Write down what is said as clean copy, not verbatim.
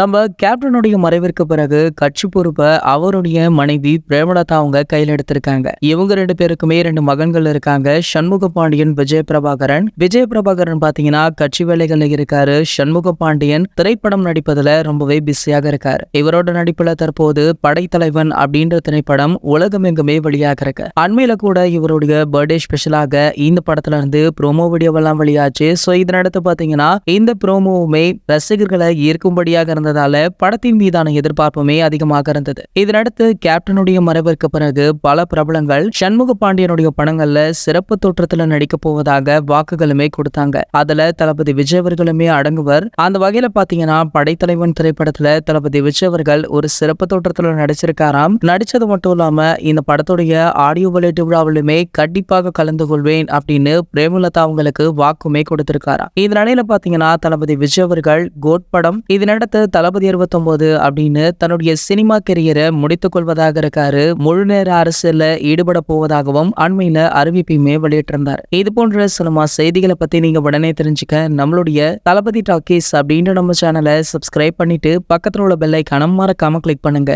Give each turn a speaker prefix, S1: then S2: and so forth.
S1: நம்ம கேப்டனுடைய மறைவிற்கு பிறகு கட்சி பொறுப்பை அவருடைய மனைவி பிரேமலதா அவங்க கையில் எடுத்திருக்காங்க. இவங்க 2 பேருக்குமே 2 மகன்கள் இருக்காங்க. சண்முக பாண்டியன், விஜய பிரபாகரன். விஜய பிரபாகரன் பாத்தீங்கன்னா கட்சி வேலைகள்ல இருக்காரு. சண்முக பாண்டியன் திரைப்படம் நடிப்பதுல ரொம்பவே பிஸியாக இருக்காரு. இவரோட நடிப்புல தற்போது படைத்தலைவன் அப்படின்ற திரைப்படம் உலகமெங்குமே வெளியாக இருக்கு. அண்மையில கூட இவருடைய பர்த்டே ஸ்பெஷலாக இந்த படத்துல இருந்து ப்ரோமோ வீடியோவெல்லாம் வெளியாச்சு. சோ இதனடுத்து பாத்தீங்கன்னா இந்த ப்ரோமோவுமே ரசிகர்களை ஈர்க்கும்படியாக இருந்ததால படத்தின் மீதான எதிர்பார்ப்புமே அதிகமாக இருந்தது. இதனடுத்து கேப்டனுடைய மறைவிற்கு பிறகு பல பிரபலங்கள் சண்முக பாண்டியனுடைய படங்கள்ல சிறப்பு தோற்றத்துல நடிக்க போவதாக வாக்குகளுமே கொடுத்தாங்க. அதுல தளபதி விஜய் அவர்களுமே அடங்குவர். அந்த வகையில பாத்தீங்கன்னா படைத்தலைவன் திரைப்படத்துல தளபதி விஜய் அவர்கள் ஒரு சிறப்பு தோற்றத்துல நடிச்சிருக்காராம். நடிச்சது மட்டும் இல்லாம இந்த படத்துடைய ஆடியோ வெளியீட்டு விழாவிலுமே கண்டிப்பாக கலந்து கொள்வேன் அப்படின்னு பிரேமலதா அவங்களுக்கு வாக்குமே கொடுத்திருக்காராம். இந்த நிலையில பாத்தீங்கன்னா தளபதி விஜய் அவர்கள் கோட் படம், இதனடுத்து தளபதி 69 அப்படின்னு தன்னுடைய சினிமா கெரியரை முடித்துக் கொள்வதாக இருக்காரு. முழு நேர அரசியல்ல ஈடுபட போவதாகவும் அண்மையில அறிவிப்பையுமே வெளியிட்டிருந்தார். இது போன்ற சினிமா செய்திகளை பத்தி நீங்க உடனே தெரிஞ்சுக்க நம்மளுடைய தளபதி டாக்கீஸ் அப்படின்ற நம்ம சேனலை சப்ஸ்கிரைப் பண்ணிட்டு பக்கத்துல உள்ள பெல் ஐகானை மறக்காம கிளிக் பண்ணுங்க.